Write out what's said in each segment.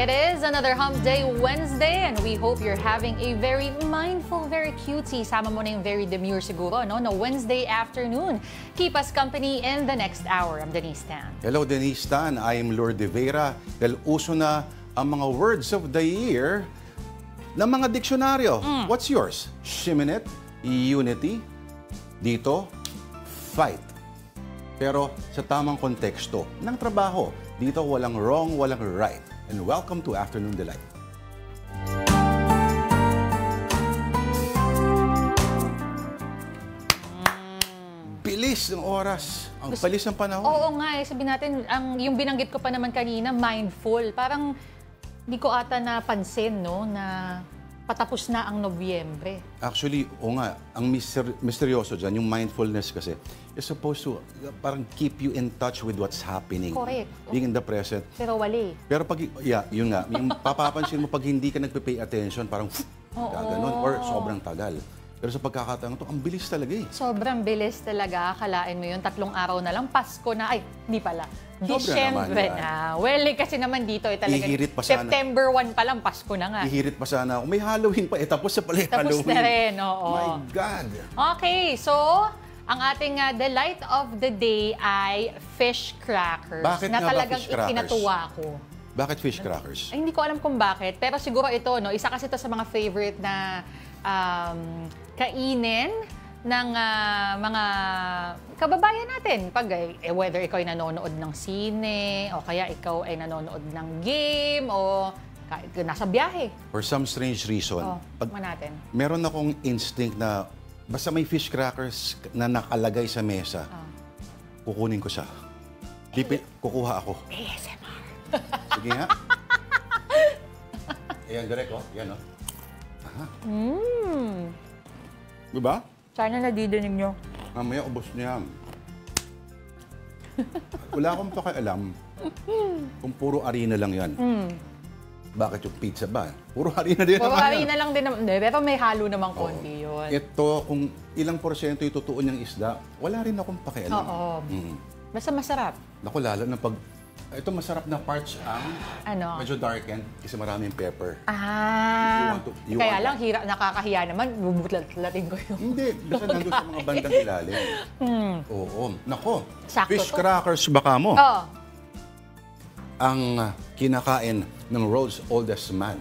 It is another Hump Day Wednesday and we hope you're having a very mindful, very cutesy, sama mo na yung very demure siguro, no? No Wednesday afternoon. Keep us company in the next hour. I'm Denise Tan. Hello, Denise Tan. I am Lord De Vera. Dahil uso na ang mga words of the year ng mga diksyonaryo. What's yours? Shiminet, unity, dito, fight. Pero sa tamang konteksto ng trabaho, dito walang wrong, walang right. And welcome to Afternoon Delight. Bilis ng oras. Ang bilis ng panahon. Oo nga, sabihin natin, yung binanggit ko pa naman kanina, mindful. Parang hindi ko ata napansin, no, na patapos na ang Nobyembre. Actually, o nga, ang misteryoso dyan, yung mindfulness kasi, is supposed to parang keep you in touch with what's happening. Correct. Being in the present. Pero wali. Pero pag, yun nga, yung papapansin mo pag hindi ka nagpe-pay attention, parang gaganon, or sobrang tagal. Pero sa pagkakataon to, ang bilis talaga eh. Sobrang bilis talaga. Akalain mo yun, 3 araw na lang, Pasko na. Ay, hindi pala. Disyembre na. Well, kasi naman dito, talaga, September 1 pa lang, Pasko na nga. Ihirit pa sana. Kung may Halloween pa, tapos sa pala Halloween. Tapos na rin, oo. My God. Okay, so, ang ating delight of the day ay fish crackers. Bakit na nga ba talagang fish crackers? ikinatuwa ko. Bakit fish crackers? Ay, hindi ko alam kung bakit. Pero siguro ito, no, isa kasi ito sa mga favorite na kainin ng mga kababayan natin. Pag, whether ikaw ay nanonood ng sine, o kaya ikaw ay nanonood ng game, o nasa biyahe. For some strange reason, natin. Meron akong instinct na basta may fish crackers na nakalagay sa mesa, kukunin ko siya. Kukuha ako. ASMR. Sige nga. Ayan, direct, oh. Yan, oh. Diba? Sana nadidinig nyo. Mamaya, ubos niya. Wala akong pakialam kung puro harina lang yan. Bakit yung pizza ba? Puro harina din naman yan. Puro harina lang din naman. Pero may halo namang konti yun. Ito, kung ilang porsyento yung totoo niyang isda, wala rin akong pakialam. Oo. Basta masarap. Naku, lalo na pag... Ito masarap na parts ang medyo darkened kasi maraming pepper. Kaya lang, nakakahiya naman, bubutlat-latin ko yung... Hindi, basta nandun sa mga bandang ilalim. Oo. Nako, Sakto fish crackers baka mo. Oo. Ang kinakain ng world's oldest man.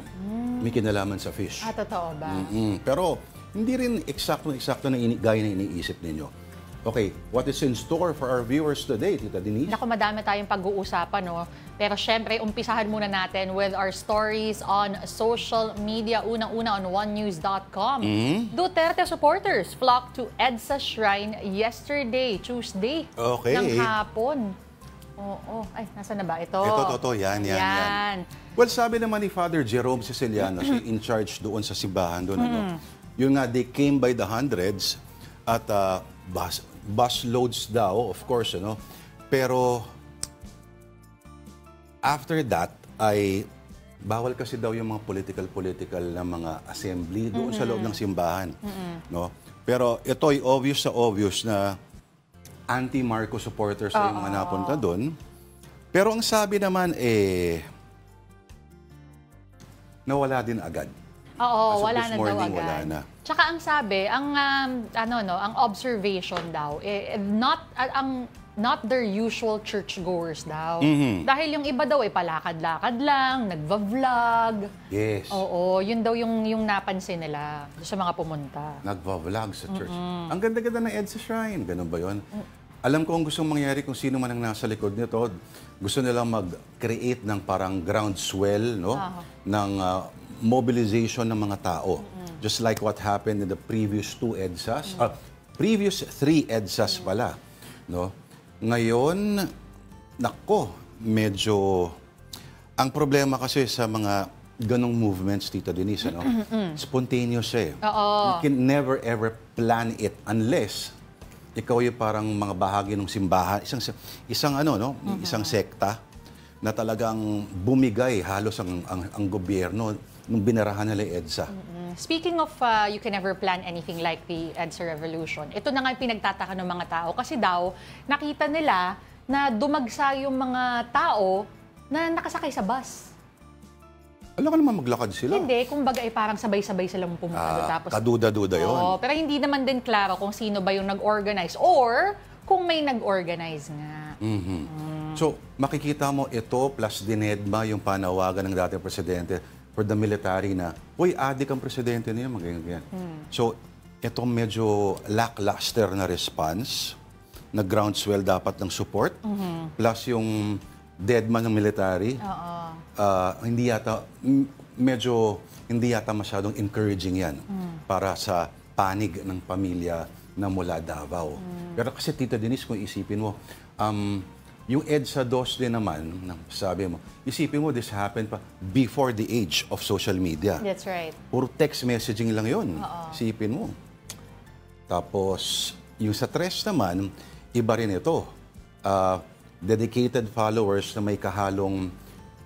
May kinalaman sa fish. Totoo ba? Pero hindi rin eksakto na gaya na iniisip ninyo. Okay, what is in store for our viewers today, Tita Denise? Naku, madami tayong pag-uusapan, no? Pero syempre, umpisahan muna natin with our stories on social media. Unang-una on onenews.com. Duterte supporters flocked to EDSA Shrine yesterday, Tuesday, ng hapon. Oo. Ay, nasaan na ba? Ito. Ito. Yan. Well, sabi naman ni Father Jerome Siciliano, si in charge doon sa simbahan doon, yun nga, they came by the hundreds at bus loads daw, of course, pero after that ay bawal kasi daw yung mga political na mga assembly doon sa loob ng simbahan, no? Pero ito ay obvious na anti-Marcos supporters ay mga napunta doon. Pero ang sabi naman nawala din agad. Oo, wala na daw agad. Wala na. Tsaka ang sabi, ang observation daw, not their usual churchgoers daw. Dahil yung iba daw ay palakad-lakad lang, nagva-vlog. Yes. Oo, yun daw yung napansin nila sa mga pumunta. Nagva-vlog sa church. Ang ganda-ganda ng EDSA Shrine. Ganun ba yun? Alam ko ang gustong mangyari kung sino man ang nasa likod nito. Gusto nilang mag-create ng parang groundswell, no? Ng mobilization ng mga tao. Just like what happened in the previous 2 EDSAs, previous 3 EDSAs pala, no? Ngayon, nako, medyo ang problema kasi sa mga ganong movements, Tita Denise, spontaneous eh. You can never ever plan it unless ikaw yung parang mga bahagi ng simbahan, isang sekta na talagang bumigay halos ang gobyerno nung binarahan nila EDSA. Speaking of you can never plan anything like the EDSA revolution, ito na nga yung pinagtataka ng mga tao kasi daw nakita nila na dumagsa yung mga tao na nakasakay sa bus. Alam ka naman maglakad sila. Hindi, kumbaga ay parang sabay-sabay silang pumunta doon. Tapos, kaduda-duda yun. oo, pero hindi naman din klaro kung sino ba yung nag-organize or kung may nag-organize nga. So, makikita mo ito plus dinedma yung panawagan ng dating presidente for the military na, uy, adik ang presidente niya, magayon. So, ito medyo lackluster na response, na groundswell dapat ng support, plus yung deadman ng military, hindi yata, medyo hindi yata masyadong encouraging yan para sa panig ng pamilya na mula Davao. Pero kasi Tita Denise, kung isipin mo, yung EDSA 2 din naman, sabi mo, isipin mo, this happened pa before the age of social media. That's right. Puro text messaging lang yun. Isipin mo. Tapos, yung sa tres naman, iba rin ito. Dedicated followers na may kahalong,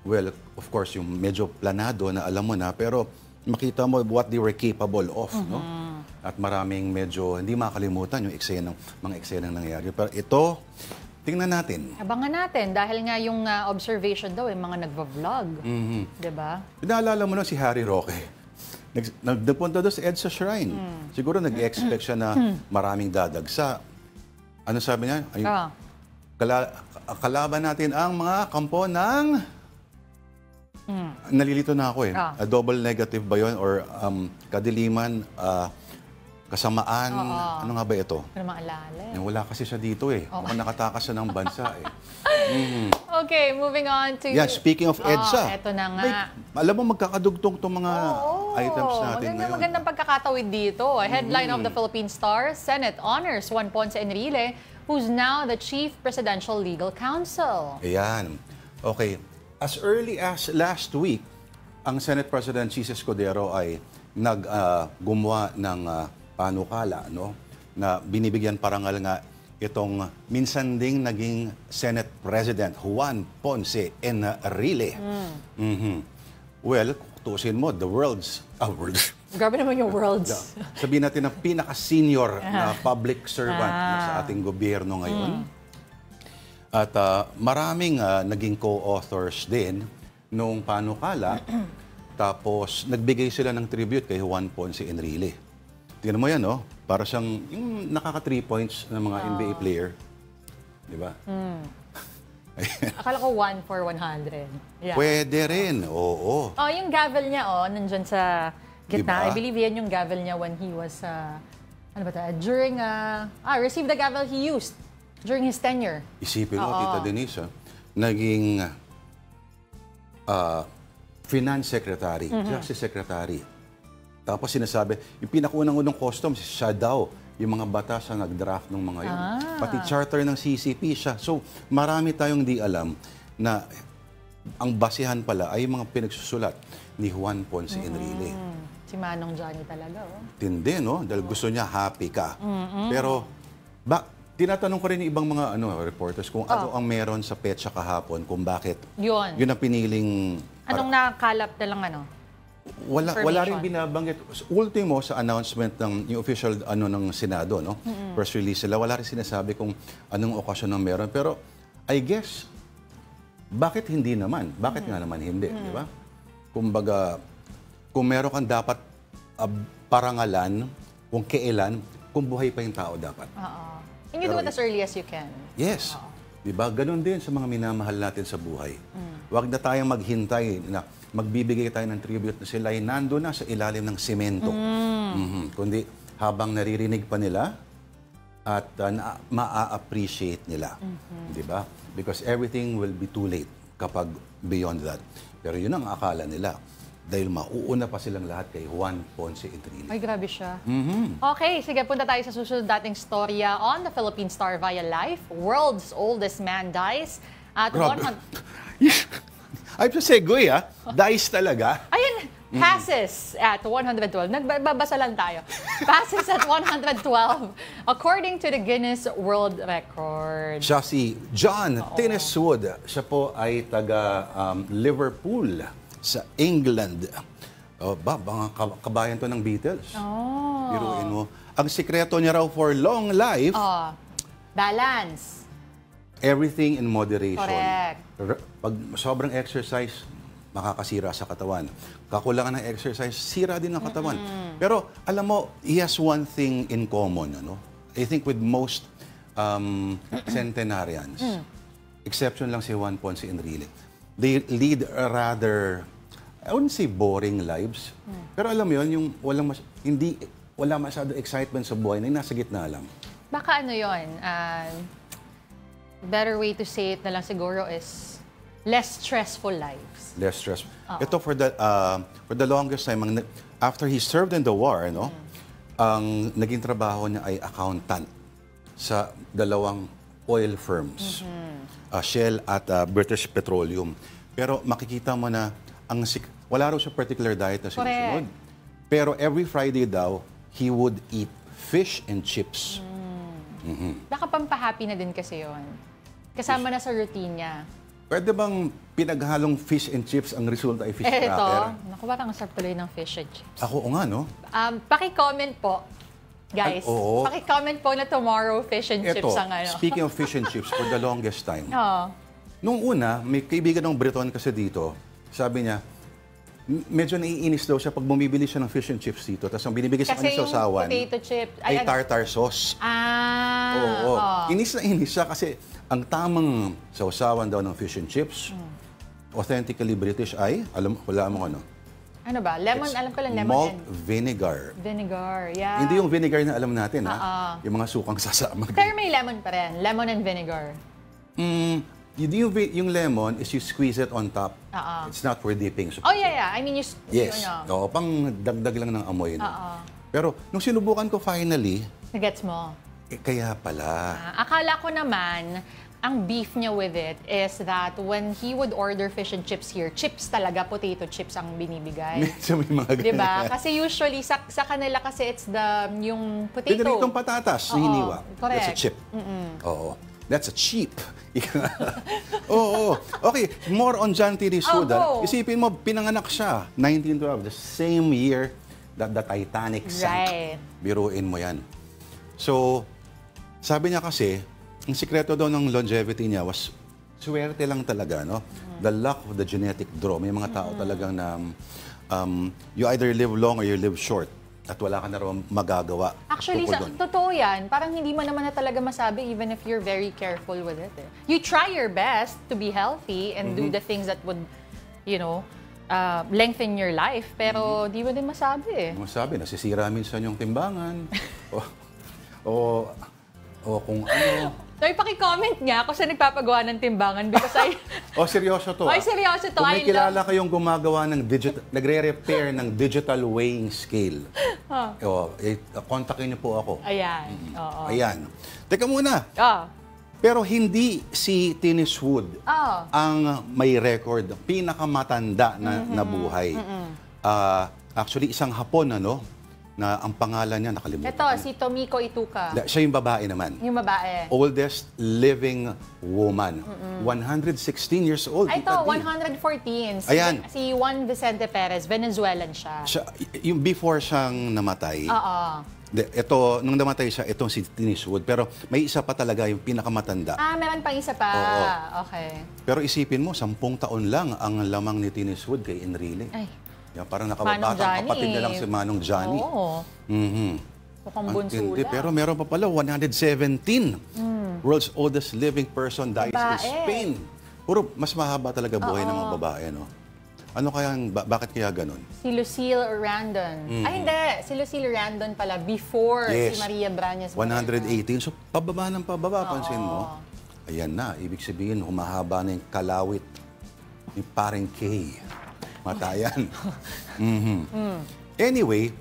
well, of course, yung medyo planado na alam mo na, pero makita mo what they were capable of, no? At maraming medyo, hindi makalimutan yung mga eksenang nangyari. Pero ito, tingnan natin. Abangan natin dahil nga yung observation daw, yung mga nagva-vlog. Diba? Pinaalala mo na si Harry Roque. Nagpunta doon sa EDSA Shrine. Siguro nag-expect siya na maraming dadagsa. Ano sabi niya? Kalaban natin ang mga kampo ng... Nalilito na ako eh. Double negative ba yun? Or kadiliman, kasamaan, ano nga ba ito? Ano maalala? Wala kasi siya dito eh. Mukhang nakatakas siya ng bansa eh. Okay, moving on to... Yeah, speaking of EDSA. Eto na nga. Alam mo, magkakadugtong itong mga items natin ngayon. Magandang pagkakatawid dito. Headline of the Philippine Star, Senate honors Juan Ponce Enrile, who's now the Chief Presidential Legal Counsel. Ayan. Okay. As early as last week, ang Senate President Jesus Escudero ay gumawa ng panukala, no, na binibigyan parangal nga itong minsan ding naging Senate President Juan Ponce Enrile. Well, tuusin mo, the world's... Grabe naman yung world's. Sabihin natin na pinaka-senior na public servant sa ating gobyerno ngayon. At maraming naging co-authors din nung panukala. Tapos nagbigay sila ng tribute kay Juan Ponce Enrile. Tingnan mo yan, no? Para siyang yung nakaka 3 points ng mga NBA player. Di ba? Akala ko 1 for 100. Yeah. Pwede rin, oo. Oh, yung gavel niya, nandyan sa gitna. Diba? I believe yan yung gavel niya when he was, ano ba ta? During, received the gavel he used during his tenure. Isipin mo, Tita Denise, naging Finance Secretary, Justice Secretary. Tapos sinasabi, yung pinakaunang-unang customs, siya daw, yung mga batas na nag-draft ng mga yun. Pati charter ng CCP siya. So, marami tayong di alam na ang basihan pala ay mga pinagsusulat ni Juan Ponce Enrile. Si Manong Johnny talaga, Tindi, no? Dahil gusto niya happy ka. Pero, tinatanong ko rin yung ibang mga reporters kung ano ang meron sa petsa kahapon, kung bakit yun ang piniling... Anong nakalap na lang Wala rin binabanggit. Ultimo sa announcement ng yung official ng Senado, no? Press release sila, wala rin sinasabi kung anong okasyon ang meron. Pero I guess, bakit hindi naman? Bakit nga naman hindi, di ba? Kumbaga, kung meron kang dapat parangalan, kung kailan, kung buhay pa yung tao dapat. And you do it as early as you can. Yes. Di ba? Ganon din sa mga minamahal natin sa buhay. Huwag na tayong maghintay na magbibigay tayo ng tribute na sila ay nando na sa ilalim ng semento. Kundi habang naririnig pa nila at ma-appreciate nila. Di ba? Because everything will be too late kapag beyond that. Pero yun ang akala nila. Dahil mauuna pa silang lahat kay Juan Ponce Enrile. Ay, grabe siya. Okay, sige, punta tayo sa susunod dating storya on the Philippine Star via Life. World's oldest man dies at 100... Ay, sa segue, dies talaga. Ayun, passes at 112. Nagbabasa lang tayo. Passes at 112 according to the Guinness World Record. Siya si John Tenniswood. Siya po ay taga Liverpool sa England. Mga kabayan to ng Beatles. Biruin mo. Ang sikreto niya raw for long life, balance. Everything in moderation. Correct. Pag sobrang exercise, makakasira sa katawan. Kakulangan ng exercise, sira din ng katawan. Pero alam mo, he has one thing in common. I think with most centenarians, exception lang si Juan Ponce Enrile. They lead a rather, I wouldn't say boring lives, pero alam mo yun, yung wala masyado excitement sa buhay na nasa gitna lang. Baka ano yun, better way to say it na lang siguro is less stressful lives. Less stressful. Ito for the longest time, after he served in the war, ang naging trabaho niya ay accountant sa dalawang oil firms, Shell at British Petroleum. Pero makikita mo na wala raw siya particular diet na sinusunod. Pero every Friday daw, he would eat fish and chips. Baka pampahappy na din kasi yun. Kasama na sa routine niya. Pwede bang pinaghalong fish and chips ang resulta ay fish cracker? Ito, naku, parang sarap tuloy ng fish and chips. Ako nga, no? Paki-comment po, guys. Paki-comment po na tomorrow fish and chips ang ano. Speaking of fish and chips, for the longest time. Nung una, may kaibigan ng Breton kasi dito, sabi niya, medyo naiinis daw siya pag bumibili siya ng fish and chips dito. Tapos ang binibigay sa kanya sa usawan potato chips ay tartar sauce. Inis na inis siya kasi ang tamang sausawan daw ng fish and chips, authentically British ay, wala mo ano? Ano ba? Lemon, alam ko lang lemon malt vinegar. Vinegar, yeah. Hindi yung vinegar na alam natin, ha? Yung mga sukang sasama. Pero may lemon pa rin. Lemon and vinegar. Yung lemon is you squeeze it on top. It's not for dipping. Oh, yeah. I mean, yes. Pang dagdag lang ng amoy. Pero nung sinubukan ko finally, nagets mo? Kaya pala. Akala ko naman, ang beef niya with it is that when he would order fish and chips here, chips talaga, potato chips ang binibigay. Medyo may mga ganyan. Diba? Kasi usually, sa kanila kasi it's yung potato. Pinaritong patatas na hiniwa. Correct. That's a chip. Oo. That's a cheap. Oo. Okay, more on John Tiris Wood. Isipin mo, pinanganak siya, 1912, the same year that the Titanic sank. Right. Biruin mo yan. So, sabi niya kasi, ang sikreto daw ng longevity niya was swerte lang talaga, no? The luck of the genetic draw. May mga tao talagang na you either live long or you live short at wala ka na raw magagawa. Actually, totoo yan. Parang hindi mo naman na talaga masabi even if you're very careful with it. You try your best to be healthy and do the things that would, lengthen your life. Pero di mo din masabi. Masabi, nasisira minsan yung timbangan. o kung ano. Paki-comment niya kung saan nagpapagawa ng timbangan because seryoso to. Seryoso to. Kung may kilala kayong gumagawa ng nagre-repair ng digital weighing scale, kontakin niyo po ako. Ayan. Ayan. Teka muna. Pero hindi si Tinis Wood ang may record, pinakamatanda na buhay. Actually, isang Hapon, na ang pangalan niya nakalimutan. Ito, si Tomiko Ituka. Siya yung babae naman. Yung babae. Oldest living woman. 116 years old. Ito, 114. Ayan. Si Juan Vicente Perez, Venezuelan siya. Yung before siyang namatay. Ito, nung namatay siya, itong si Tinis Wood. Pero may isa pa talaga yung pinakamatanda. Meron pang isa pa. Okay. Pero isipin mo, 10 taon lang ang lamang ni Tinis Wood kay Enrile. Ay. Parang nakabatang kapatid na lang si Manong Johnny. Oo. Mukhang bunso lang. Pero meron pa pala, 117. World's oldest living person dies in Spain. Puro mas mahaba talaga buhay ng mga babae, no? Ano kaya, bakit kaya ganun? Si Lucille Randon. Ay, hindi. Si Lucille Randon pala before si Maria Brañas. 118. So, pababa ng pababa, pansin mo. Ayan na, ibig sabihin, humahaba na yung kalawit ni Paring Kay. Matayan. Anyway,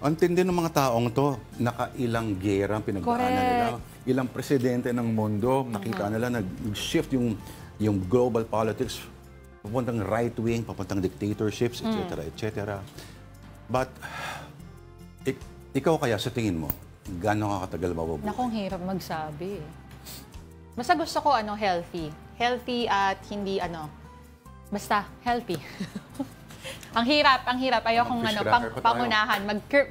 ang tindi ng mga taong to, nakailang gera pinagdaanan nila. Ilang presidente ng mundo, nakita nila nag-shift yung global politics, papuntang right-wing, papuntang dictatorships, etc., etc. But, ikaw kaya sa tingin mo, gaano katagal mabubuhay? Nakong hirap magsabi. Basta gusto ko healthy. Healthy at hindi basta healthy. Ang hirap. Ayokong pangunahan.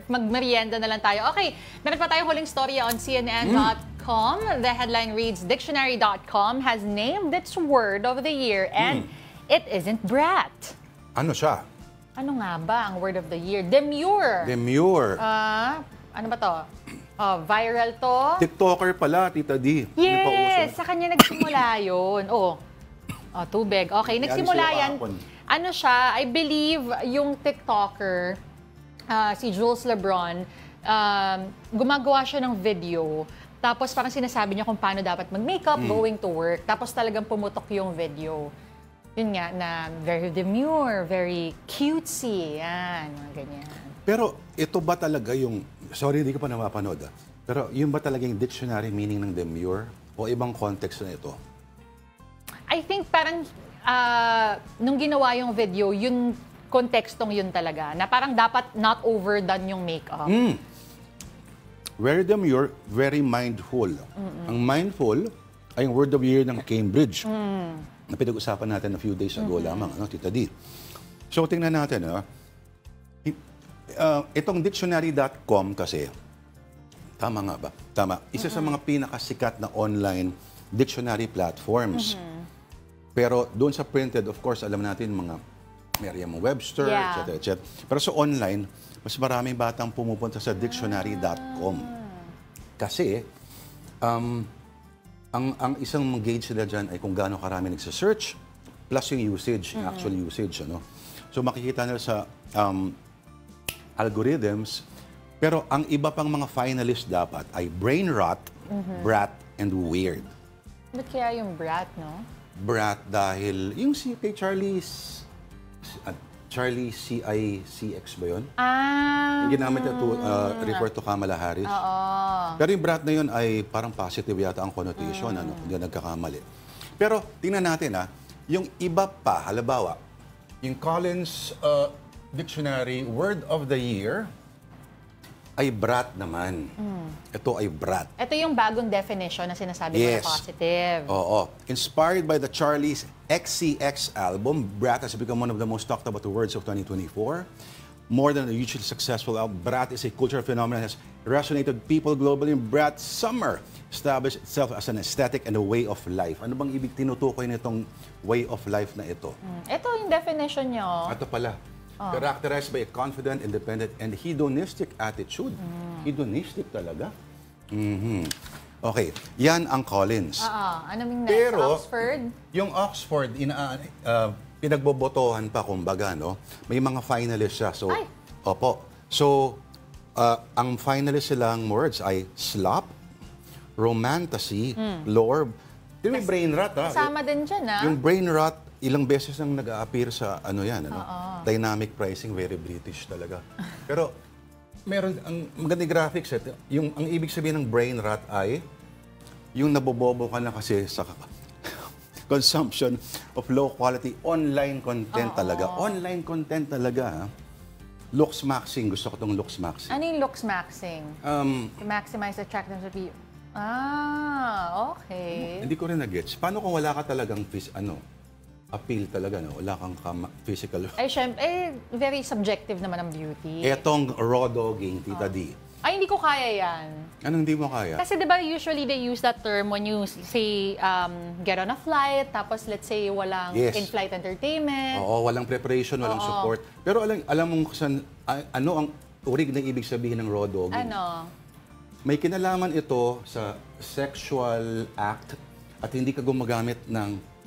Magmerienda na lang tayo. Okay, meron pa tayong huling storya on CNN.com. The headline reads, Dictionary.com has named its word of the year and it isn't brat. Ano siya? Ano nga ba ang word of the year? Demure. Demure. Ano ba to? Viral to? TikToker pala, Tita D. Yes! Sa kanya nagsimula yun. Tubig. Okay, nagsimula yan. Ano siya, I believe yung TikToker, si Jules Lebron, gumagawa siya ng video. Tapos parang sinasabi niya kung paano dapat mag-makeup, going to work. Tapos talagang pumutok yung video. Yun nga, na very demure, very cutesy. Yan, mga ganyan. Pero ito ba talaga yung, sorry, hindi ko pa napapanood pero yun ba talaga yung dictionary meaning ng demure? O ibang context na ito? I think parang nung ginawa yung video, yung kontekstong yun talaga. Na parang dapat not overdone yung makeup. Very demure, very mindful. Ang mindful ay yung word of the year ng Cambridge. Na pinag-usapan natin a few days ago lamang, Tita D. So, tingnan natin, itong dictionary.com kasi, tama nga ba? Tama. Isa sa mga pinakasikat na online dictionary platforms. Pero doon sa printed, of course, alam natin mga Merriam-Webster, etc. Pero sa online, mas maraming batang pumupunta sa dictionary.com. Kasi, ang isang gauge nila dyan ay kung gaano karami nagsa-search plus yung usage, yung actual usage. So makikita nila sa algorithms. Pero ang iba pang mga finalists dapat ay brain rot, brat, and weird. Ba't kaya yung brat, no? Brat dahil yung si kay Charlie CICX ba yun? Yung ginamit niya to refer to Kamala Harris. Pero yung brat na yun ay parang positive yata ang connotation, hindi nagkakamali. Pero tingnan natin yung iba pa, halimbawa, yung Collins Dictionary Word of the Year ay brat naman. Ito ay brat. Ito yung bagong definition na sinasabi mo na positive. Oo. Inspired by the Charlie's XCX album, brat has become one of the most talked about words of 2024. More than a hugely successful album, brat is a cultural phenomenon that has resonated with people globally. Brat Summer established itself as an aesthetic and a way of life. Ano bang ibig tinutukoy nitong way of life na ito? Ito yung definition nyo. Ito pala. Characterized by a confident, independent, and hedonistic attitude. Hedonistic talaga. Okay, yan ang Collins. Ano yung next? Pero, Oxford? Yung Oxford, pinagbobotohan pa, kumbaga, may mga finalists siya. So, opo. So, ang finalist silang words ay slop, romantasy, lore. May brain rot, Kasama din dyan, Yung brain rot, ilang beses nang nag-a-appear sa dynamic pricing, very British talaga. Pero meron ang magandang graphics ang ibig sabihin ng brain rot ay yung nabobobo ka na kasi sa consumption of low quality online content talaga. Online content talaga. Looks maxing, gusto ko tong looks maxing. Ano yung looks maxing? To maximize attractiveness of you. Okay. Hindi ko rin na-gets. Paano kung wala ka talagang appeal talaga, wala kang physical. Ay, syempre, very subjective naman ang beauty. Etong raw dogging, Tita D. Ay, hindi ko kaya yan. Anong hindi mo kaya? Kasi di ba usually they use that term when you say get on a flight, tapos let's say walang in-flight entertainment. Oo, walang preparation, walang support. Pero alam mo ano ang urig na ibig sabihin ng raw dogging? Ano? May kinalaman ito sa sexual act at hindi ka gumagamit ng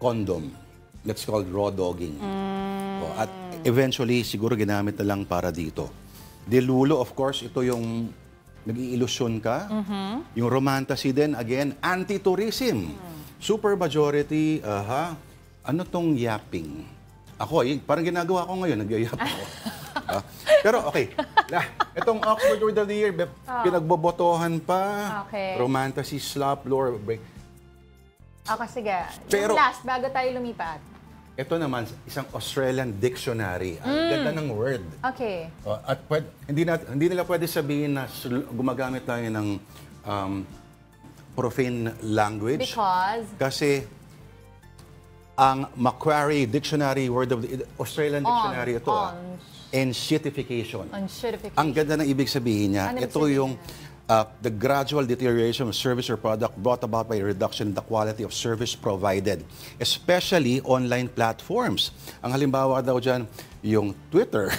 condom. That's called raw dogging. At eventually, siguro ginamit na lang para dito. Dilulo, of course, ito yung nag-iilusyon ka. Yung romantasy din, again, anti-tourism. Super majority, ano tong yapping? Ako, parang ginagawa ko ngayon, nag-yap ako. Pero okay, itong Oxford Word of the Year, pinagbobotohan pa. Okay. Romantasy, slop, lore, break. Sige. Pero, yung last, bago tayo lumipat. Ito naman, isang Australian dictionary. Ang ganda ng word. Okay. At hindi nila pwede sabihin na gumagamit tayo ng profane language. Because? Kasi ang Macquarie Dictionary, word of the Australian dictionary ito. Enshittification. Enshittification. Ang ganda ng ibig sabihin niya. Ano ito yung the gradual deterioration of service or product brought about by a reduction in the quality of service provided, especially online platforms. Ang halimbawa daw dyan, yung Twitter.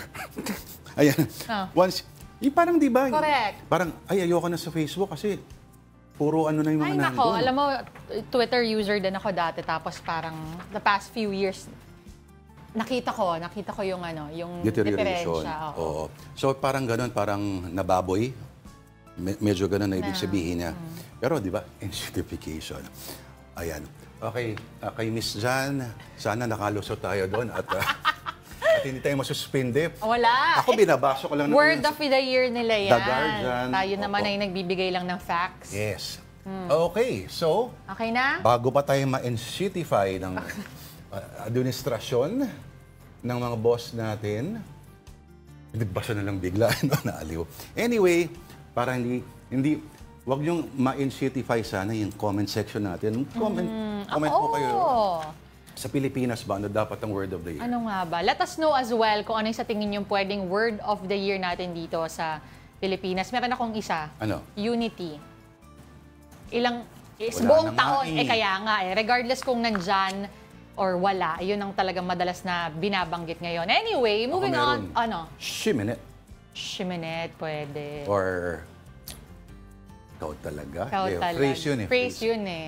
Ayan. Once, yung parang di ba? Correct. Parang, ay, ayoko na sa Facebook kasi puro ano na yung mga Ay, nandun. nako. Alam mo, Twitter user din ako dati. Tapos parang the past few years, nakita ko yung ano, yung Deterioration. diferensya. Oo. So parang ganun, parang nababoy. Medyo ganun na ibig sabihin niya. Pero di ba, enshittification. Ayan. Okay, kay Miss Jan, sana nakalusot tayo doon at hindi tayo masuspinde. Wala. Ako binabasa ko lang. Word of the year nila yan. The Guardian. Tayo naman ay nagbibigay lang ng facts. Yes. Okay, so Okay na? bago pa tayo ma-enshittify ng administrasyon ng mga boss natin, nagbasa na lang bigla, no? Naaliw. Anyway, para hindi wag niyong ma-enshittify sana yung comment section natin. Comment po kayo. Sa Pilipinas ba, ano dapat ang word of the year? Ano nga ba? Let us know as well kung ano yung sa tingin yung pwedeng word of the year natin dito sa Pilipinas. Meron akong isa. Ano? Unity. Wala Buong na nga taon, eh. Kaya nga regardless kung nandyan or wala, yun ang talagang madalas na binabanggit ngayon. Anyway, moving on. Ano? Shiminit. Shiminit, pwede. Or, ikaw talaga? Ikaw Yeah, talaga. Phrase yun eh. Phrase yun eh.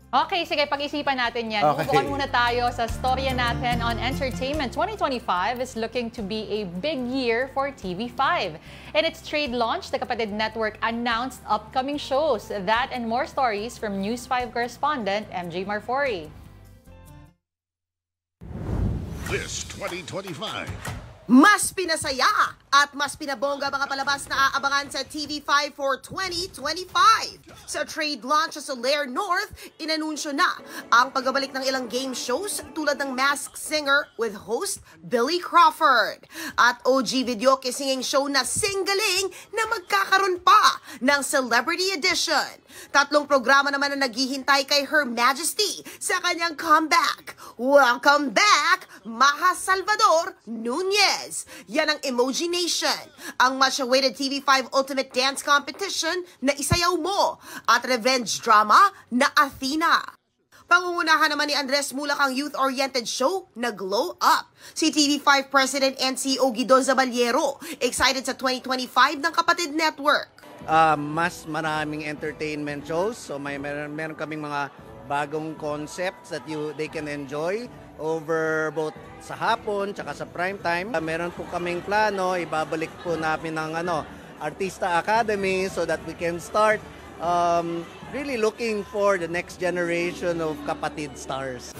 Okay, sige, pag-isipan natin yan. Okay. Move on muna tayo sa storya natin on entertainment. 2025 is looking to be a big year for TV5. In its trade launch, the Kapatid Network announced upcoming shows. That and more stories from News 5 correspondent MJ Marfori. This 2025. Mas pinasaya at mas pinabongga mga palabas na aabangan sa TV5 for 2025. Sa trade launch sa Lair North, inanunsyo na ang pagbabalik ng ilang game shows tulad ng Masked Singer with host Billy Crawford at OG Videoke singing show na Singgaling na magkakaroon pa ng Celebrity Edition. 3 programa naman na naghihintay kay Her Majesty sa kanyang comeback. Welcome back, Maha Salvador Nunez. Yan ang Emoji Nation, ang much-awaited TV5 Ultimate Dance Competition na Isayaw Mo at revenge drama na Athena. Pangungunahan naman ni Andres Mulak ang youth-oriented show na Glow Up. Si TV5 President and CEO Guido Zabaliero, excited sa 2025 ng Kapatid Network. Mas maraming entertainment shows. So meron kaming mga bagong concepts that they can enjoy over both sa hapon tsaka sa prime time. Meron po kaming plano, ibabalik po namin ng Artista Academy so that we can start really looking for the next generation of Kapatid stars.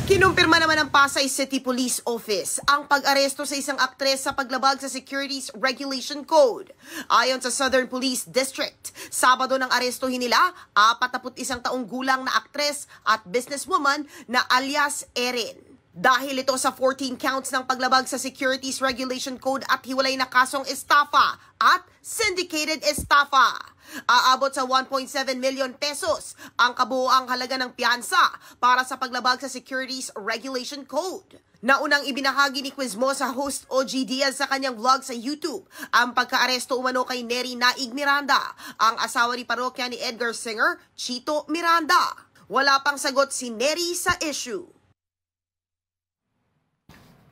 Kinumpirma naman ng Pasay City Police Office ang pag-aresto sa isang aktres sa paglabag sa Securities Regulation Code. Ayon sa Southern Police District, Sabado nang arestuhin nila 41 taong gulang na aktres at businesswoman na alias Erin. Dahil ito sa 14 counts ng paglabag sa Securities Regulation Code at hiwalay na kasong estafa at syndicated estafa. Aabot sa 1.7 million pesos ang kabuoang halaga ng piyansa para sa paglabag sa Securities Regulation Code. Naunang ibinahagi ni Quizmo sa host OG Diaz sa kanyang vlog sa YouTube ang pagkaaresto umano kay Neri Naig Miranda, ang asawa ni parokya ni Edgar Singer, Chito Miranda. Wala pang sagot si Neri sa issue.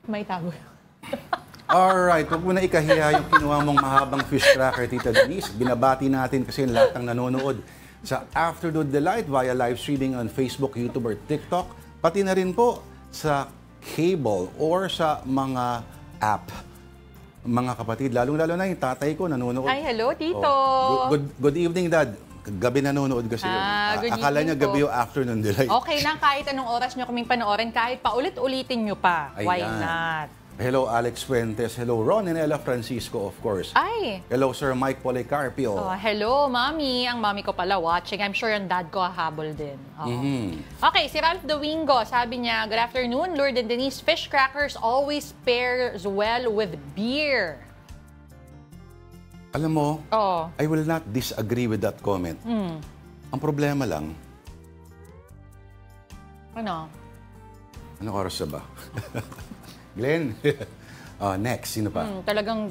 May tago. Alright, huwag mo na ikahiya yung kinuha mong mahabang fish cracker, Tita Denise. Binabati natin kasi lahat ng nanonood sa Afternoon Delight via live streaming on Facebook, YouTube, or TikTok. Pati na rin po sa cable or sa mga app. Mga kapatid, lalong-lalo na yung tatay ko nanonood. Ay, hello, Tito. Good evening, Dad. Gabi nanonood kasi yun. Good Akala evening niya po. gabi yung Afternoon Delight. Okay na, kahit anong oras nyo kaming panoorin, kahit paulit-ulitin nyo pa. Why Ayan. not? Hello, Alex Fuentes. Hello, Ron and Ella Francisco, of course. Ay! Hello, Sir Mike Policarpio. Hello, Mami. Ang mami ko pala watching. I'm sure yung dad ko hahabol din. Okay, si Ralph Domingo, sabi niya, good afternoon, Lord and Denise. Fish crackers always pairs well with beer. Alam mo, Oh. I will not disagree with that comment. Ang problema lang, Ano? anong oras na ba? Glenn? Next, sino pa? Talagang,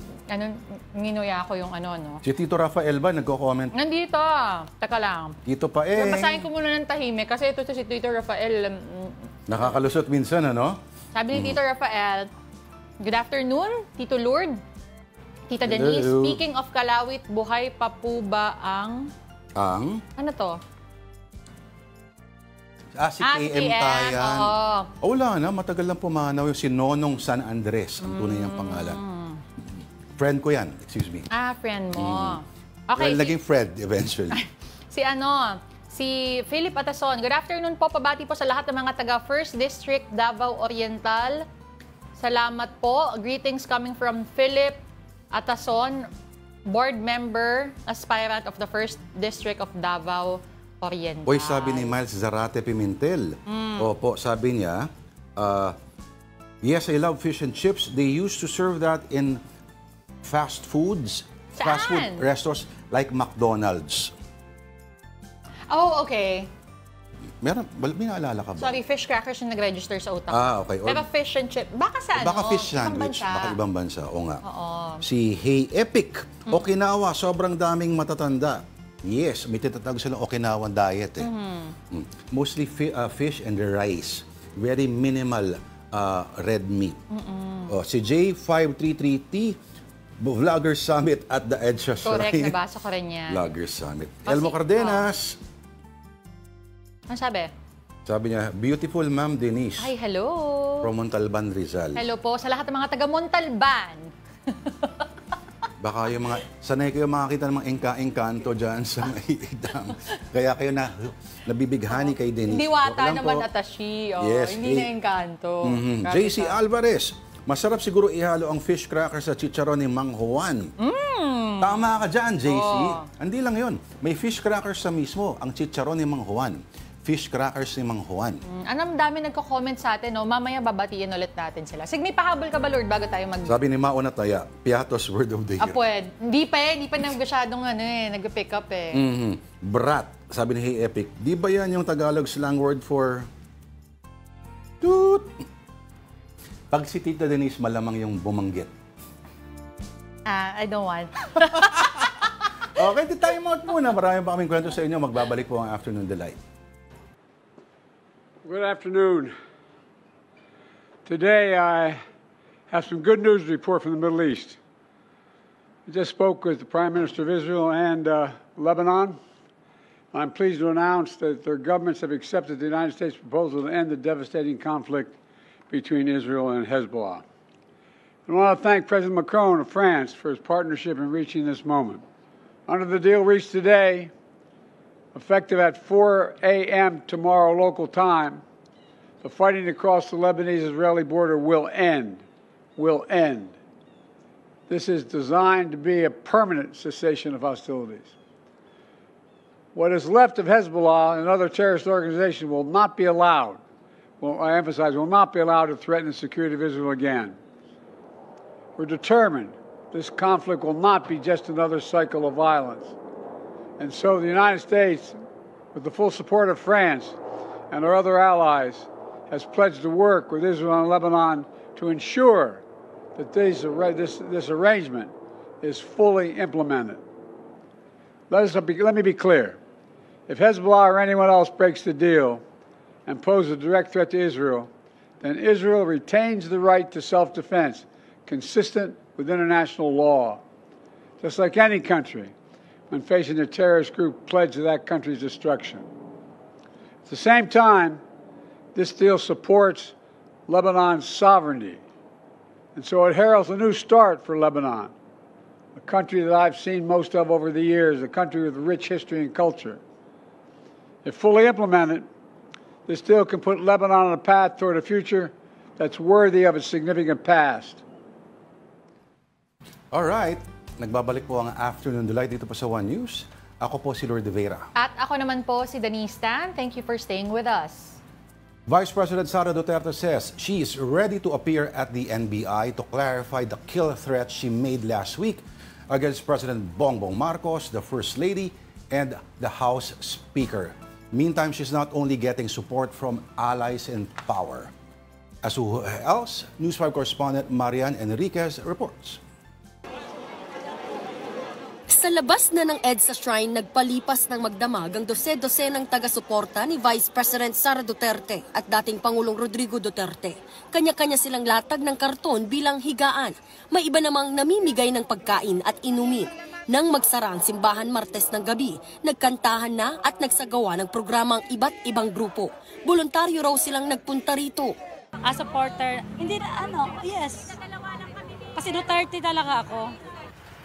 nginuya ko yung no? Si Tito Rafael ba nagko-comment? Nandito. Teka lang. Tito Paeng. Basahin ko muna ng tahimik kasi ito si Tito Rafael. Nakakalusot minsan, ano? Sabi ni Tito Rafael, good afternoon, Tito Lord. Tita Denise, Hello. speaking of Kalawit, buhay pa po ba ang... Ano to? Si KM Tayan. Oo. Wala na, matagal lang pumanaw yung si Nonong San Andres, ang tunay niyang pangalan. Friend ko yan, excuse me. Friend mo. Okay. Well, naging friend eventually. Si Philip Atason, good afternoon po, pabati po sa lahat ng mga taga 1st District, Davao Oriental. Salamat po. Greetings coming from Philip Atason, board member, aspirant of the 1st District of Davao Oriental. Oy, sabi ni Miles Zarate Pimentel. Opo, sabi niya, yes, I love fish and chips. They used to serve that in fast foods, fast food restaurants like McDonald's. Oh, okay. May naalala ka ba? Sorry, fish crackers yung nag-register sa utak. Okay. Pero fish and chip. Baka sa Baka fish sandwich. Ibang bansa. Baka ibang bansa. Oo nga. Oo. Si Hey Epic. Okinawa, sobrang daming matatanda. Yes, may titatawag silang Okinawan diet. Mostly fish and rice. Very minimal red meat. Si J533T, Vlogger Summit at the EDSA Shrine. Correct, nabasa ko rin yan. Vlogger Summit. Elmo Cardenas. Ano sabi? Sabi niya, beautiful Ma'am Denise. Ay, hello. From Montalban, Rizal. Hello po sa lahat ng mga taga Montalban. Baka yung mga, sanay kayo makakita ng mga engka-engkanto dyan sa may dam. Kaya kayo nabibighani kay Denise. Diwata Okay naman po. atashi. Yes, hindi na engkanto. JC Alvarez, masarap siguro ihalo ang fish crackers sa chicharon ni Mang Juan. Tama ka dyan, JC. Hindi lang yun. May fish crackers sa mismo, ang chicharon ni Mang Juan. Fish crackers ni Mang Juan. Anong dami nagko-comment sa atin, no? Mamaya babatiin ulit natin sila. Sige, may pahabol ka ba, Lord, bago tayo mag... Sabi ni Mao Nataya, Piatos Word of the Year. Pwede. Hindi pa nagmasyadong nag-pick up Brat, sabi ni Hey Epic, di ba yan yung Tagalog slang word for... Toot? Pag si Tita Denise, malamang yung bumanggit. I don't want. Okay, time out muna. Marami pa kaming kwento sa inyo. Magbabalik po ang Afternoon Delight. Good afternoon. Today I have some good news to report from the Middle East. I just spoke with the Prime Minister of Israel and Lebanon. I'm pleased to announce that their governments have accepted the United States proposal to end the devastating conflict between Israel and Hezbollah. I want to thank President Macron of France for his partnership in reaching this moment. Under the deal reached today, effective at 4 a.m. tomorrow local time, the fighting across the Lebanese-Israeli border will end. Will end. This is designed to be a permanent cessation of hostilities. What is left of Hezbollah and other terrorist organizations will not be allowed, I emphasize, will not be allowed to threaten the security of Israel again. We're determined this conflict will not be just another cycle of violence. And so the United States, with the full support of France and our other allies, has pledged to work with Israel and Lebanon to ensure that this arrangement is fully implemented. Let me be clear. If Hezbollah or anyone else breaks the deal and poses a direct threat to Israel, then Israel retains the right to self-defense consistent with international law, just like any country when facing a terrorist group pledged to that country's destruction. At the same time, this deal supports Lebanon's sovereignty, and so it heralds a new start for Lebanon, a country that I've seen most of over the years, a country with rich history and culture. If fully implemented, this deal can put Lebanon on a path toward a future that's worthy of its significant past. All right. Nagbabalik po ang Afternoon Delight dito pa sa One News. Ako po si Lord de Vera. At ako naman po si Denise Tan. Thank you for staying with us. Vice President Sara Duterte says she is ready to appear at the NBI to clarify the kill threat she made last week against President Bongbong Marcos, the First Lady, and the House Speaker. Meantime, she's not only getting support from allies in power. As who else, News 5 correspondent Marian Enriquez reports. Sa labas na ng EDSA Shrine, nagpalipas ng magdamag ang dose-dosenang taga-suporta ni Vice President Sara Duterte at dating Pangulong Rodrigo Duterte. Kanya-kanya silang latag ng karton bilang higaan. May iba namang namimigay ng pagkain at inumin. Nang magsara ang simbahan Martes ng gabi, nagkantahan na at nagsagawa ng programang iba't ibang grupo. Voluntaryo raw silang nagpunta rito. As a supporter, hindi na yes. Kasi Duterte talaga ako.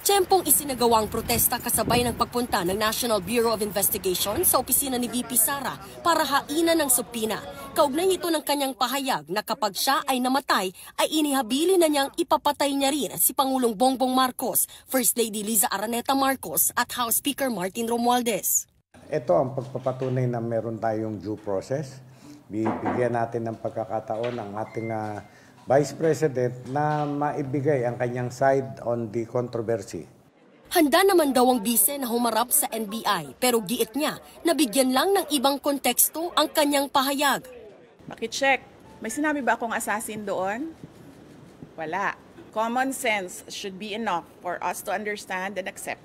Tiyempong isinagawa ang protesta kasabay ng pagpunta ng National Bureau of Investigation sa opisina ni VP Sara para hainan ng subpina. Kaugnay ito ng kanyang pahayag na kapag siya ay namatay, ay inihabili na niyang ipapatay niya rin si Pangulong Bongbong Marcos, First Lady Liza Araneta Marcos at House Speaker Martin Romualdez. Ito ang pagpapatunay na meron tayong due process. Bibigyan natin ng pagkakataon ang ating Vice President na maibigay ang kanyang side on the controversy. Handa naman daw ang bise na humarap sa NBI pero giit niya na bigyan lang ng ibang konteksto ang kanyang pahayag. Pakicheck, may sinabi ba akong assassin doon? Wala. Common sense should be enough for us to understand and accept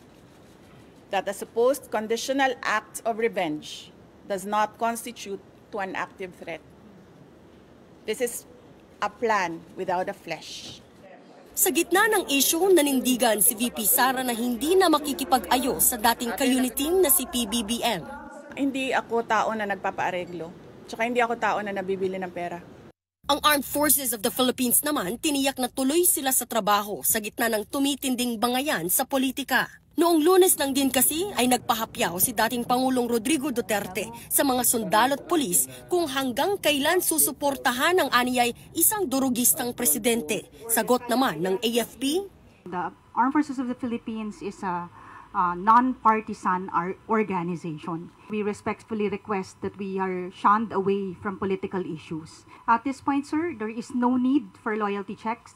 that a supposed conditional act of revenge does not constitute to an active threat. This is a plan without a flesh. Sa gitna ng issue, nanindigan si VP Sara na hindi na makikipag-ayos sa dating ka-unit team na si PBBM. Hindi ako tao na nagpapaareglo. Tsaka hindi ako tao na nabibili ng pera. Ang Armed Forces of the Philippines naman, tiniyak na tuloy sila sa trabaho sa gitna ng tumitinding bangayan sa politika. Noong Lunes lang din kasi ay nagpahapyaw si dating Pangulong Rodrigo Duterte sa mga sundalo at pulis kung hanggang kailan susuportahan ang aniyay isang durugistang presidente. Sagot naman ng AFP, The Armed Forces of the Philippines is a non-partisan organization. We respectfully request that we are shunned away from political issues. At this point, sir, there is no need for loyalty checks.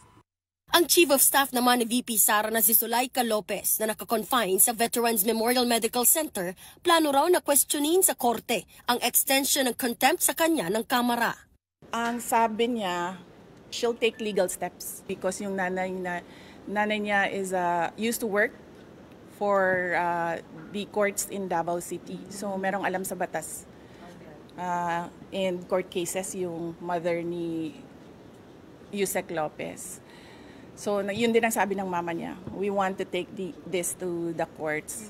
Ang Chief of Staff naman ni VP Sara na si Zulaika Lopez na nakakonfine sa Veterans Memorial Medical Center, plano raw na questionin sa korte ang extension ng contempt sa kanya ng Kamara. Ang sabi niya, she'll take legal steps because yung nanay niya is used to work for the courts in Davao City. So merong alam sa batas. In court cases, yung mother ni Yusek Lopez. So, yun din ang sabi ng mama niya. We want to take this to the courts.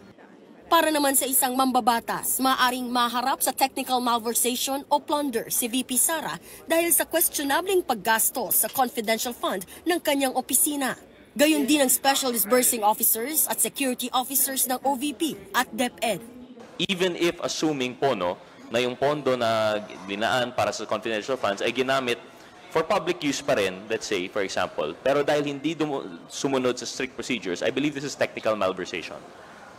Para naman sa isang mambabatas, maaring maharap sa technical malversation o plunder si VP Sara dahil sa questionabling paggastos sa confidential fund ng kanyang opisina. Gayon din ang Special Disbursing Officers at Security Officers ng OVP at DepEd. Even if assuming po na yung pondo na dinaan para sa confidential funds ay ginamit for public use pa rin, let's say, for example. Pero dahil hindi sumunod sa strict procedures, I believe this is technical malversation.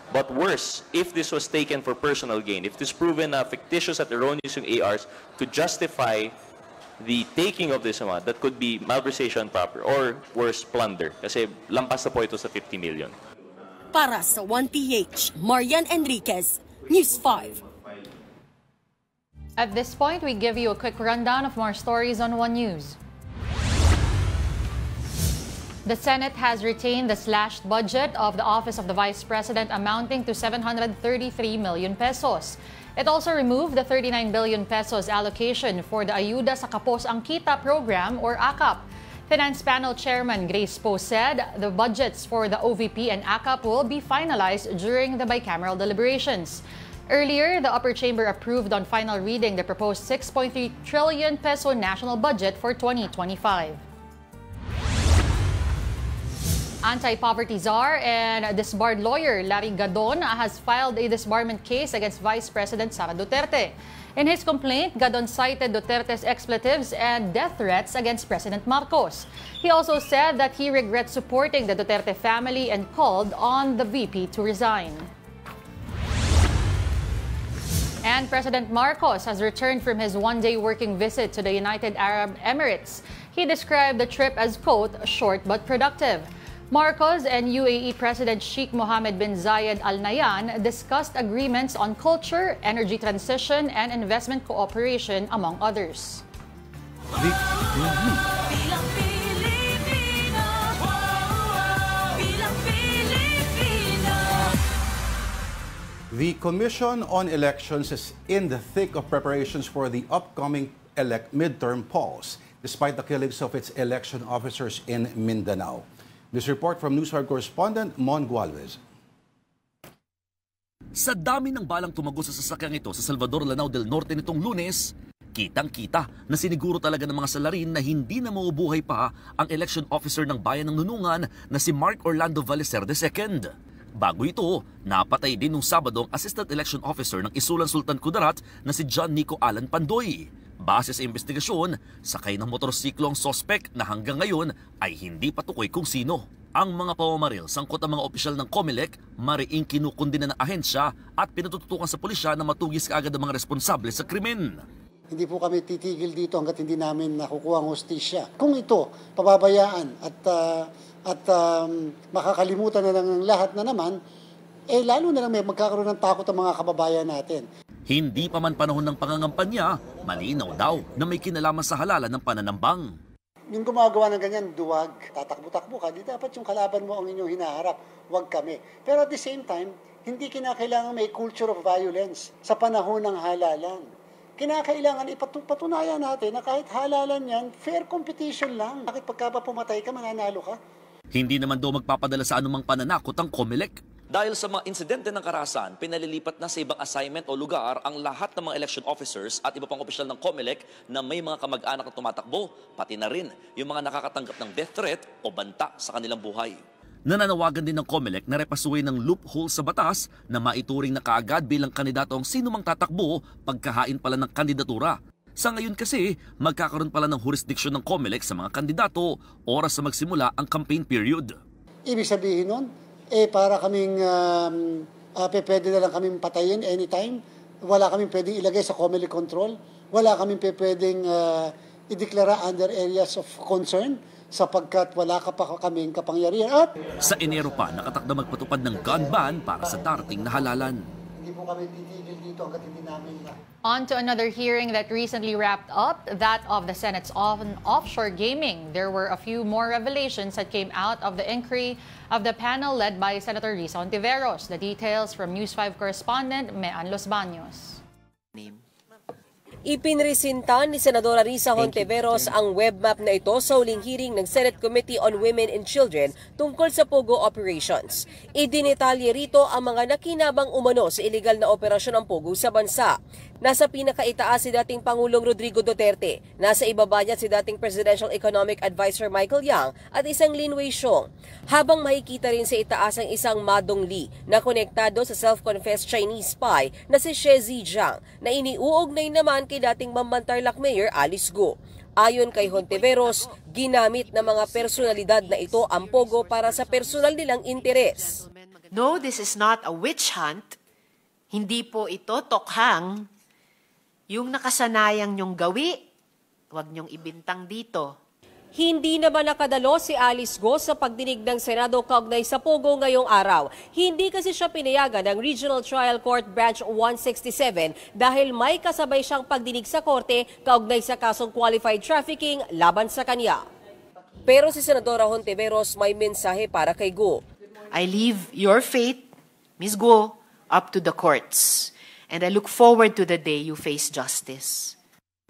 But worse, if this was taken for personal gain, if this proven fictitious at erroneous yung ARs to justify the taking of this amount, that could be malversation proper or worse, plunder. Kasi lampas na po ito sa 50 million. Para sa 1PH, Marian Enriquez, News 5. At this point, we give you a quick rundown of more stories on One News. The Senate has retained the slashed budget of the Office of the Vice President amounting to 733 million pesos. It also removed the 39 billion pesos allocation for the Ayuda sa Kapos ang Kita program or AKAP. Finance Panel Chairman Grace Poe said the budgets for the OVP and AKAP will be finalized during the bicameral deliberations. Earlier, the upper chamber approved on final reading the proposed 6.3 trillion peso national budget for 2025. Anti-poverty czar and disbarred lawyer Larry Gadon has filed a disbarment case against Vice President Sara Duterte. In his complaint, Gadon cited Duterte's expletives and death threats against President Marcos. He also said that he regrets supporting the Duterte family and called on the VP to resign. And President Marcos has returned from his one-day working visit to the United Arab Emirates. He described the trip as, quote, short but productive. Marcos and UAE President Sheikh Mohammed bin Zayed Al Nahyan discussed agreements on culture, energy transition, and investment cooperation, among others. The Commission on Elections is in the thick of preparations for the upcoming midterm polls, despite the killings of its election officers in Mindanao. This report from News 5 correspondent Mon Gualvez. Sa dami ng balang tumago sa sasakyang ito sa Salvador, Lanao del Norte nitong Lunes, kitang-kita na siniguro talaga ng mga salarin na hindi na maubuhay pa ang election officer ng bayan ng Nunungan na si Mark Orlando Valeser II. Bago ito, napatay din nung Sabado ang Assistant Election Officer ng Isulan Sultan Kudarat na si John Nico Alan Pandoy. Base sa investigasyon, sakay ng motorsiklo ang sospek na hanggang ngayon ay hindi patukoy kung sino. Ang mga pamamaril sangkot ang mga opisyal ng COMELEC, mariing kinukundina ng ahensya at pinatututukan sa pulisya na matugis kaagad ang mga responsable sa krimen. Hindi po kami titigil dito hanggat hindi namin nakukuha ang hustisya. Kung ito, pababayaan at makakalimutan na lang ang lahat na naman, lalo na lang may magkakaroon ng takot ang mga kababayan natin. Hindi pa man panahon ng pangangampanya, malinaw daw na may kinalaman sa halalan ng pananambang. Yung gumagawa ng ganyan, duwag, tatakbo-takbo ka, di dapat yung kalaban mo ang inyong hinaharap, wag kami. Pero at the same time, hindi kinakailangan may culture of violence sa panahon ng halalan. Kinakailangan ipatunayan natin na kahit halalan yan, fair competition lang. Bakit pagka pumatay ka, mananalo ka? Hindi naman daw magpapadala sa anumang pananakot ang COMELEC. Dahil sa mga insidente ng karahasan, pinalilipat na sa ibang assignment o lugar ang lahat ng mga election officers at iba pang opisyal ng COMELEC na may mga kamag-anak na tumatakbo, pati na rin yung mga nakakatanggap ng death threat o banta sa kanilang buhay. Nananawagan din ng COMELEC na repasuin ng loophole sa batas na maituring na kaagad bilang kandidato ang sino mang tatakbo pagkahain pala ng kandidatura. Sa ngayon kasi, magkakaroon pala ng jurisdiction ng COMELEC sa mga kandidato oras sa magsimula ang campaign period. Ibig sabihin nun, para kaming pwede na lang kaming patayin anytime. Wala kaming pwedeng ilagay sa COMELEC control. Wala kaming pwedeng ideklara under areas of concern sapagkat wala ka pa kaming kapangyarihan. At sa Enero pa, nakatakda magpatupad ng gun ban para sa darating na halalan. Hindi po kami titigil dito hanggat hindi namin On to another hearing that recently wrapped up, that of the Senate's offshore gaming. There were a few more revelations that came out of the inquiry of the panel led by Senator Risa Hontiveros. The details from News 5 correspondent Mean Los Baños. Ipinresintan ni Senadora Risa Hontiveros ang web map na ito sa huling hearing ng Senate Committee on Women and Children tungkol sa POGO operations. Idinetalye rito ang mga nakinabang umano sa iligal na operasyon ng POGO sa bansa. Nasa pinakaitaas si dating Pangulong Rodrigo Duterte, nasa ibaba niya si dating Presidential Economic Advisor Michael Yang at isang Lin Wei-Xiong. Habang makikita rin sa itaas ang isang Ma Dongli na konektado sa self-confessed Chinese spy na si Xie Zhijiang na iniuugnay naman kay dating Bamban-Tarlac Mayor Alice Go. Ayon kay Hontiveros, ginamit ng mga personalidad na ito ang POGO para sa personal nilang interes. No, this is not a witch hunt. Hindi po ito tokhang. Yung nakasanayang nyong gawi, huwag nyong ibintang dito. Hindi naman nakadalo si Alice Go sa pagdinig ng Senado kaugnay sa POGO ngayong araw. Hindi kasi siya pinayagan ng Regional Trial Court Branch 167 dahil may kasabay siyang pagdinig sa korte kaugnay sa kasong qualified trafficking laban sa kanya. Pero si Senadora Hontiveros may mensahe para kay Go. I leave your fate, Ms. Go, up to the courts. And I look forward to the day you face justice.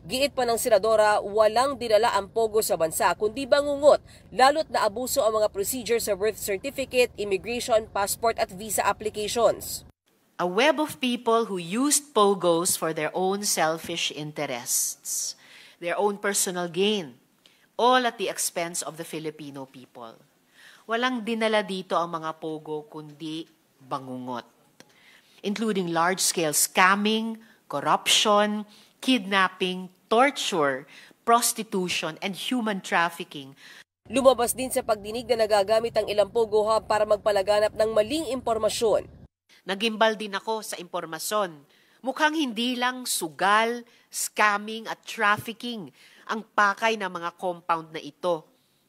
Giit pa ng Senadora, walang dinala ang POGO sa bansa kundi bangungot, lalo't na abuso ang mga procedure sa birth certificate, immigration, passport at visa applications. A web of people who used POGOs for their own selfish interests, their own personal gain, all at the expense of the Filipino people. Walang dinala dito ang mga POGO kundi bangungot, including large-scale scamming, corruption, kidnapping, torture, prostitution, and human trafficking. Lumabas din sa pagdinig na nagagamit ang ilang POGO hub para magpalaganap ng maling impormasyon. Nagimbal din ako sa impormasyon. Mukhang hindi lang sugal, scamming at trafficking ang pakay ng mga compound na ito,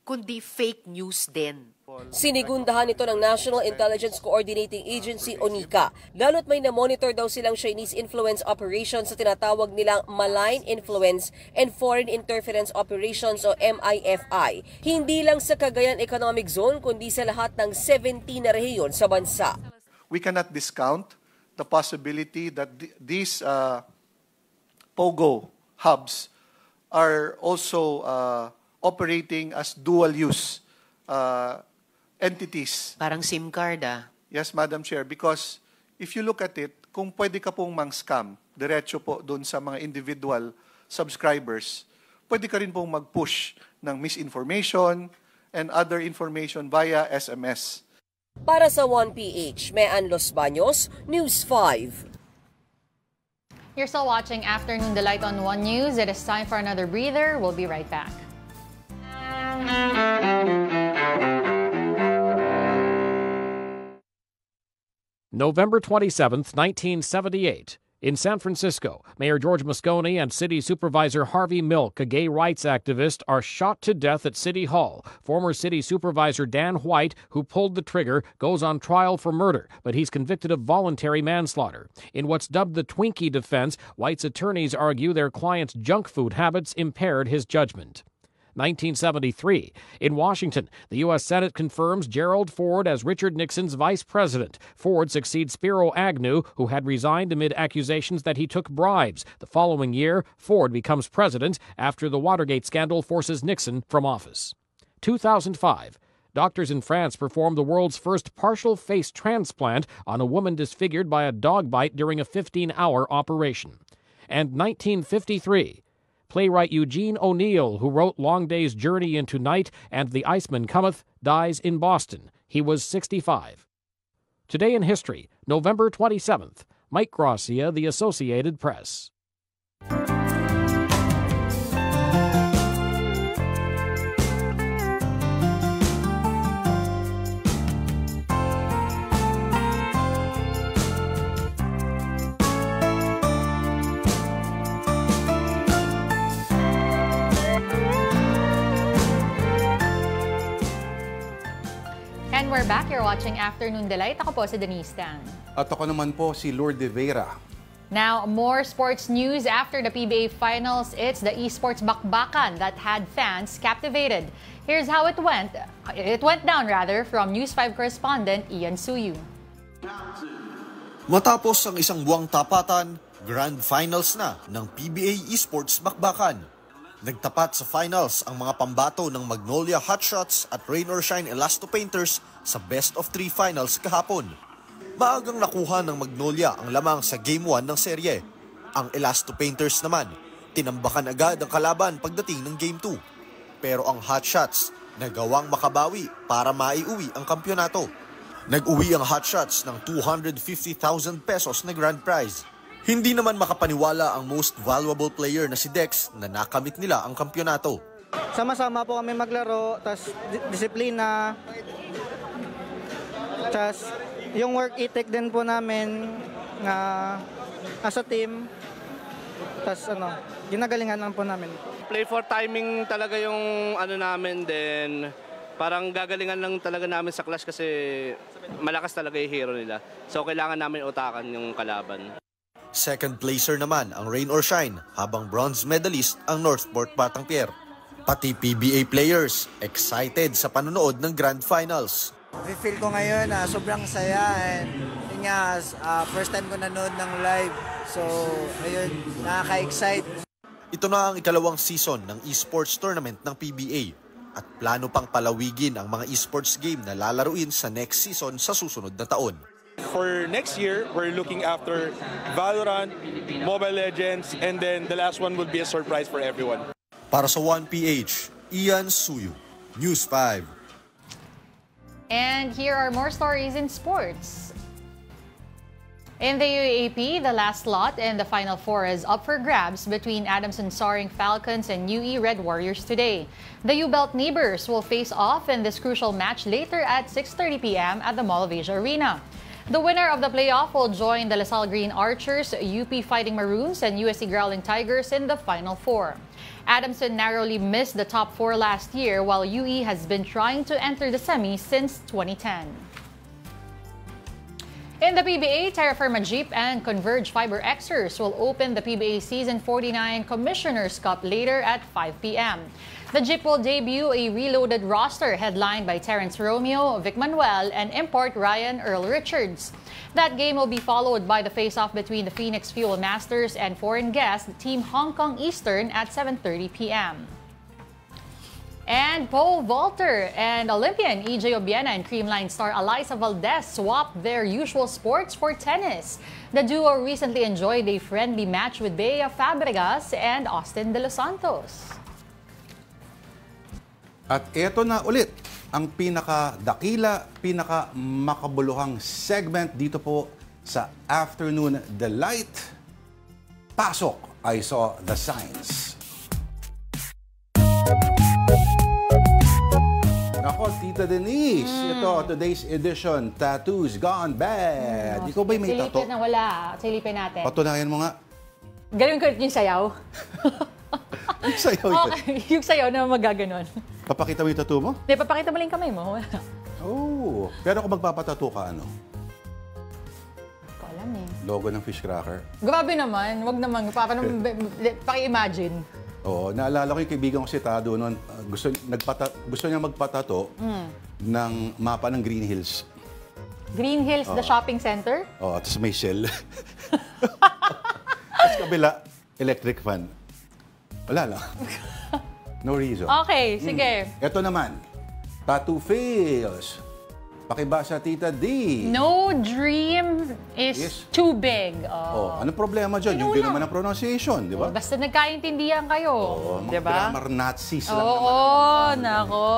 kundi fake news din. Sinigundahan ito ng National Intelligence Coordinating Agency o NICA, lalo't may na-monitor daw silang Chinese influence operations sa tinatawag nilang Malign Influence and Foreign Interference Operations o MIFI. Hindi lang sa Cagayan Economic Zone kundi sa lahat ng 17 na rehiyon sa bansa. We cannot discount the possibility that these POGO hubs are also operating as dual-use entities. Parang SIM card Yes, Madam Chair, because if you look at it, kung pwede ka pong mang-scam, diretso po doon sa mga individual subscribers, pwede ka rin pong mag-push ng misinformation and other information via SMS. Para sa 1PH, Mean Los Baños, News 5. You're still watching Afternoon Delight on One News. It is time for another breather. We'll be right back. November 27th, 1978. In San Francisco, Mayor George Moscone and City Supervisor Harvey Milk, a gay rights activist, are shot to death at City Hall. Former City Supervisor Dan White, who pulled the trigger, goes on trial for murder, but he's convicted of voluntary manslaughter. In what's dubbed the Twinkie defense, White's attorneys argue their client's junk food habits impaired his judgment. 1973. In Washington, the U.S. Senate confirms Gerald Ford as Richard Nixon's vice president. Ford succeeds Spiro Agnew, who had resigned amid accusations that he took bribes. The following year, Ford becomes president after the Watergate scandal forces Nixon from office. 2005. Doctors in France performed the world's first partial face transplant on a woman disfigured by a dog bite during a 15-hour operation. And 1953. Playwright Eugene O'Neill, who wrote Long Day's Journey into Night and The Iceman Cometh, dies in Boston. He was 65. Today in History, November 27th. Mike Gracia, The Associated Press. And we're back. You're watching Afternoon Delight. Ako po si Denise Tan. At ako naman po si Lourdes Vera. Now, more sports news after the PBA Finals. It's the esports bakbakan that had fans captivated. Here's how it went. It went down from News 5 correspondent Ian Suyu. Matapos ang isang buwang tapatan, Grand Finals na ng PBA Esports Bakbakan. Nagtapat sa finals ang mga pambato ng Magnolia Hotshots at Rain or Shine Elasto Painters sa best of 3 finals kahapon. Maagang nakuha ng Magnolia ang lamang sa Game 1 ng serye. Ang Elasto Painters naman, tinambakan agad ang kalaban pagdating ng Game 2. Pero ang Hotshots nagawang makabawi para maiuwi ang kampyonato. Nag-uwi ang Hotshots ng 250,000 pesos na grand prize. Hindi naman makapaniwala ang most valuable player na si Dex na nakamit nila ang kampyonato. Sama-sama po kami maglaro, tas disiplina, tas yung work ethic din po namin na as a team, tas ginagalingan lang po namin. Play for timing talaga yung namin din. Parang gagalingan lang talaga namin sa clash kasi malakas talaga yung hero nila. So kailangan namin utakan yung kalaban. Second placer naman ang Rain or Shine, habang bronze medalist ang Northport Batang-Pierre. Pati PBA players excited sa panonood ng Grand Finals. Feel ko ngayon sobrang saya and first time ko nanood ng live. So ayun, nakaka-excite. Ito na ang ikalawang season ng esports tournament ng PBA at plano pang palawigin ang mga esports game na lalaruin sa next season sa susunod na taon. For next year, we're looking after Valorant, Mobile Legends, and then the last one will be a surprise for everyone. Para sa 1PH, Ian Suyu, News 5. And here are more stories in sports. In the UAAP, the last slot in the Final Four is up for grabs between Adamson Soaring Falcons and UE Red Warriors today. The U-Belt neighbors will face off in this crucial match later at 6:30 p.m. at the Mall of Asia Arena. The winner of the playoff will join the LaSalle Green Archers, UP Fighting Maroons, and USC Growling Tigers in the Final Four. Adamson narrowly missed the top 4 last year, while UE has been trying to enter the semi since 2010. In the PBA, Terra Firma Jeep and Converge Fiber Xers will open the PBA Season 49 Commissioner's Cup later at 5 p.m. The Jeep will debut a reloaded roster headlined by Terrence Romeo, Vic Manuel, and import Ryan Earl Richards. That game will be followed by the face-off between the Phoenix Fuel Masters and foreign guest Team Hong Kong Eastern at 7:30 p.m. And pole vaulter and Olympian EJ Obiena and Creamline star Eliza Valdez swapped their usual sports for tennis. The duo recently enjoyed a friendly match with Bea Fabregas and Austin De Los Santos. At eto na ulit ang pinaka-dakila, pinaka-makabuluhang segment dito po sa Afternoon Delight. Pasok, I Saw the Signs. Ako, Tita Denise, ito, today's edition, Tattoos Gone Bad. Ikaw ba'y may tattoo? Silipin na wala. Silipin natin. Patunayan mo nga. Gawin ko yung sayaw. Yung sayaw ito. Okay, yung sayaw na magaganon. Papakita mo yung tattoo mo? Hindi, papakita mo lang yung kamay mo. Oh, pero kung magpapatattoo ka, ano? Hindi ko alam eh. Logo ng fish cracker. Grabe naman. Wag naman. Paki-imagine. Oo, naalala ko yung kaibigan ko si Tado noon, gusto niya magpatato ng mapa ng Green Hills. Green Hills, the shopping center? Oo, tapos may shell. Tapos kabila, electric fan. Wala lang. No reason. Okay, sige. Ito naman, tattoo fails. Pakibasa, Tita D. No dream is too big. Ano problema dyan? Yung din naman ang pronunciation, di ba? Basta nagkaintindihan kayo. Mga grammar Nazis lang naman. Oo, nako.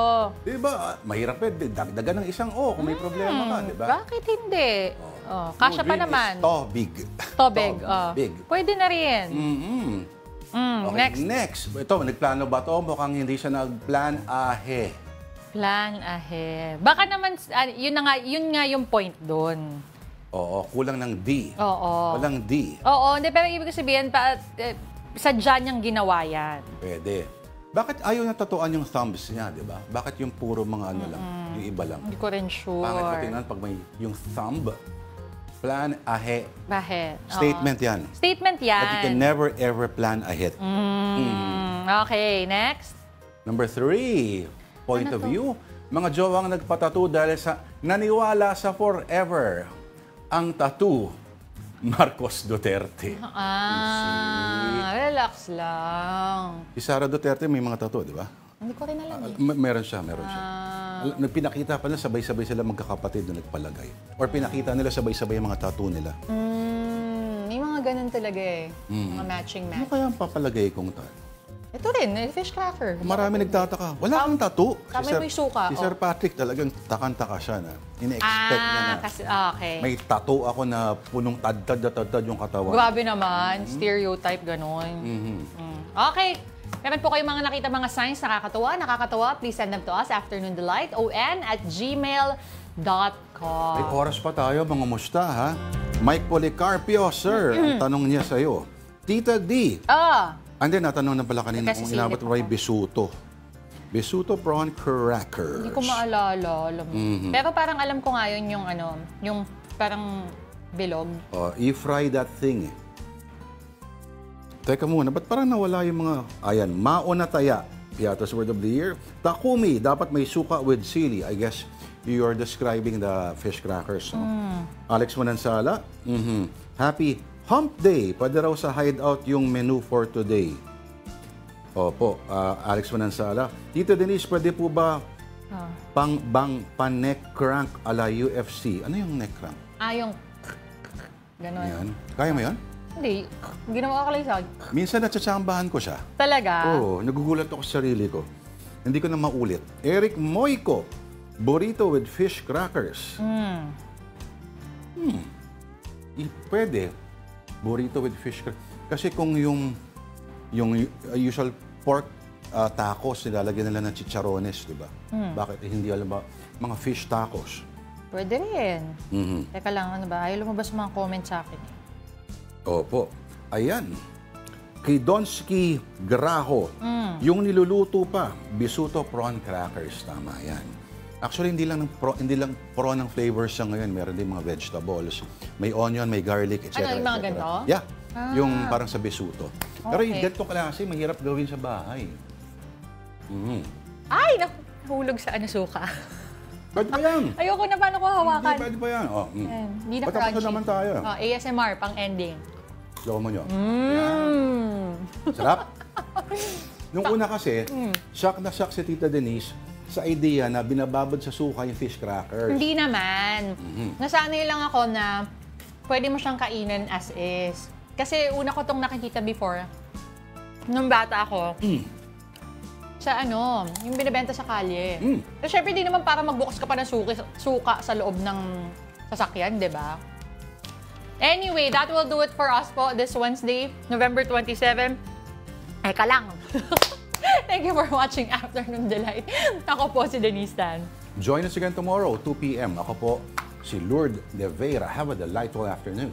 Di ba? Mahirap eh. Dagdagan ng isang O kung may problema ka, di ba? Bakit hindi? Kasya pa naman. Tobig. Tobig. Big. Pwede na rin. Okay, next. Ito, nagplano ba ito? Mukhang hindi siya nagplan ahe. Plan ahead. Baka naman, yun nga yung point doon. Oo, kulang ng D. Oo. Walang D. Oo, hindi, pero ibig sabihin, sadya niyang ginawa yan. Pwede. Bakit ayaw na tatuan yung thumbs niya, di ba? Bakit yung puro mga ano lang, yung iba lang? Hindi ko rin sure. Bakit ko tingnan pag may yung thumb, plan ahead. Ahead. Statement yan. Statement yan. That you can never ever plan ahead. Okay, next. Number 3. Point of view, mga jowang nagpatattoo dahil sa naniwala sa forever. Ang tattoo, Marcos Duterte. Relax lang. Si Sara Duterte may mga tattoo, di ba? Hindi ko rin alam eh. Meron siya. Pinakita pa na sabay-sabay sila magkakapatid na nagpalagay. Or pinakita nila sabay-sabay yung mga tattoo nila. May mga ganun talaga eh. Mga matching. Ano kaya ang papalagay kong tattoo? Ito rin, fish cracker. Marami nagtataka. Wala kang tattoo. Tama mo yung suka. Si Sir Patrick talagang takang-taka siya na. Ine-expect niya na. Okay. May tattoo ako na punong tad-tad yung katawan. Grabe naman. Stereotype, gano'n. Okay. Meron po kayong mga nakita mga signs nakakatawa. Please send them to us, afternoondelight@gmail.com. May oras pa tayo, mga musta, ha? Mike Policarpio, sir. Ang tanong niya sa'yo. Tita D. And then, natanong na pala kanina kung inabot mo ay Bisuto. Bisuto prawn crackers. Hindi ko maalala. Alam mo. Pero parang alam ko nga yun yung parang bilog. I-fry that thing. Teka muna, ba't parang nawala yung mga... Ayan, maunataya. Yata sa word of the year. Takumi, dapat may suka with sili. I guess you're describing the fish crackers. No? Alex Manansala. Happy Hump Day. Pwede raw sa hideout yung menu for today. Opo, Alex Manansala. Tito Denise, pwede po ba pan-neck crank ala UFC? Ano yung neck crank? Yung... Ganon. Yan. Kaya mo yan? Hindi. Ginawa ka lang sa... Minsan natsatsambahan ko siya. Talaga? Oo, nagugulat ako sa sarili ko. Hindi ko na maulit. Eric Moico, burrito with fish crackers. Pwede. Burrito with fish crackers. Kasi kung yung usual pork tacos, nilalagyan nila ng chicharones, di ba? Bakit hindi alam ba? Mga fish tacos. Pwede rin. Teka lang, ano ba? Ayaw lumabas mga comment sa akin. Opo. Ayan. Kay Donsky Graho, yung niluluto pa, bisuto prawn crackers. Tama yan. Actually, hindi lang prawn ng flavors siya ngayon. Meron din mga vegetables. May onion, may garlic, etc. Ano, yung mga ganito? Yeah. Yung parang sa bisuto. Pero yung ganito klase, mahirap gawin sa bahay. Ay, nahulog sa suka. Pwede pa yan. Ayoko na paano ko hawakan. Hindi, pwede pa yan. Hindi na Patapos crunchy. naman tayo. ASMR, pang ending. Gawa mo nyo. Sarap. Nung una kasi, shock na shock si Tita Denise sa idea na binababad sa suka yung fish crackers. Hindi naman. Nasanay lang ako na pwede mo siyang kainin as is. Kasi una ko itong nakikita before, nung bata ako, sa yung binibenta sa kalye. So, syempre, di naman para magbukas ka pa ng suka sa loob ng sasakyan, di ba? Anyway, that will do it for us po this Wednesday, November 27. Eka lang. Thank you for watching Afternoon Delight. Ako po si Denise Tan. Join us again tomorrow, 2 p.m. Ako po si Lourdes De Vera. Have a delightful afternoon.